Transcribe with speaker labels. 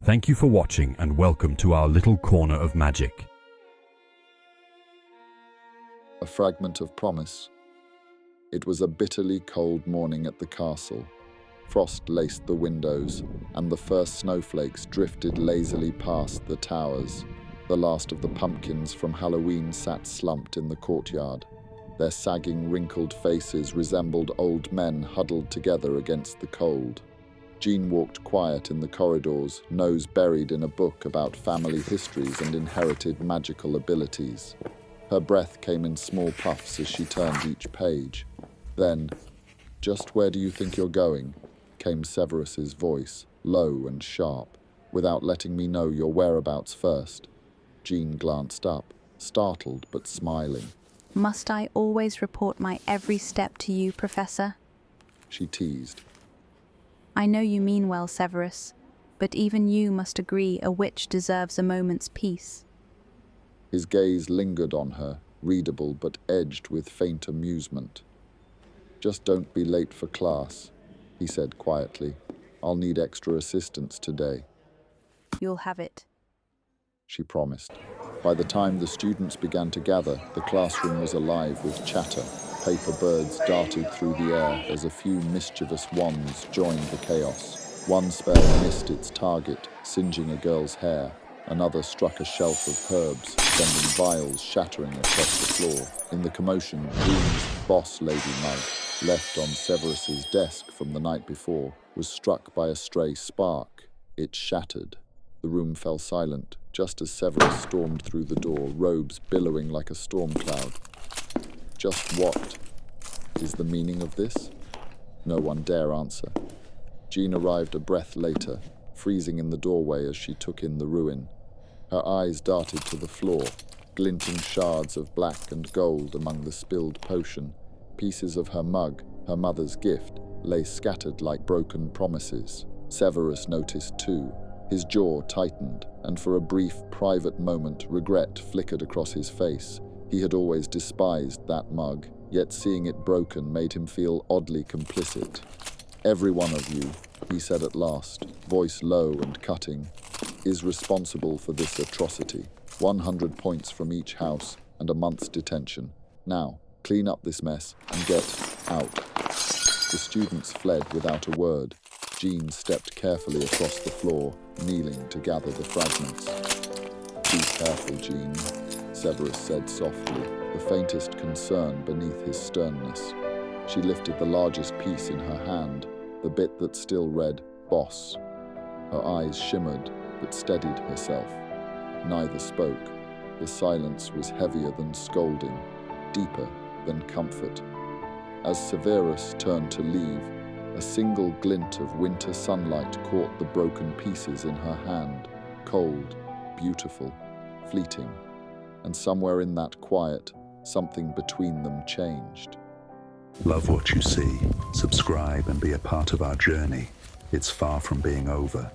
Speaker 1: Thank you for watching and welcome to our little corner of magic.
Speaker 2: A fragment of promise. It was a bitterly cold morning at the castle. Frost laced the windows, and the first snowflakes drifted lazily past the towers. The last of the pumpkins from Halloween sat slumped in the courtyard. Their sagging, wrinkled faces resembled old men huddled together against the cold. Jean walked quiet in the corridors, nose buried in a book about family histories and inherited magical abilities. Her breath came in small puffs as she turned each page. Then, "Just where do you think you're going?" came Severus's voice, low and sharp, "without letting me know your whereabouts first." Jean glanced up, startled but smiling.
Speaker 3: "Must I always report my every step to you, Professor?"
Speaker 2: She teased.
Speaker 3: "I know you mean well, Severus, but even you must agree a witch deserves a moment's peace."
Speaker 2: His gaze lingered on her, readable but edged with faint amusement. "Just don't be late for class," he said quietly. "I'll need extra assistance today."
Speaker 3: "You'll have it,"
Speaker 2: she promised. By the time the students began to gather, the classroom was alive with chatter. Paper birds darted through the air as a few mischievous wands joined the chaos. One spell missed its target, singeing a girl's hair. Another struck a shelf of herbs, sending vials shattering across the floor. In the commotion, Jean's boss lady mug, left on Severus's desk from the night before, was struck by a stray spark. It shattered. The room fell silent, just as Severus stormed through the door, robes billowing like a storm cloud. Just what is the meaning of this? No one dare answer. Jean arrived a breath later, freezing in the doorway as she took in the ruin. Her eyes darted to the floor, glinting shards of black and gold among the spilled potion. Pieces of her mug, her mother's gift, lay scattered like broken promises. Severus noticed too. His jaw tightened, and for a brief, private moment, regret flickered across his face. He had always despised that mug, yet seeing it broken made him feel oddly complicit. "Every one of you," he said at last, voice low and cutting, "is responsible for this atrocity. 100 points from each house and a month's detention. Now, clean up this mess and get out." The students fled without a word. Jean stepped carefully across the floor, kneeling to gather the fragments. "Be careful, Jean," Severus said softly, the faintest concern beneath his sternness. She lifted the largest piece in her hand, the bit that still read, "Boss." Her eyes shimmered, but steadied herself. Neither spoke. The silence was heavier than scolding, deeper than comfort. As Severus turned to leave, a single glint of winter sunlight caught the broken pieces in her hand, cold, beautiful, fleeting. And somewhere in that quiet, something between them changed.
Speaker 4: Love what you see, subscribe and be a part of our journey. It's far from being over.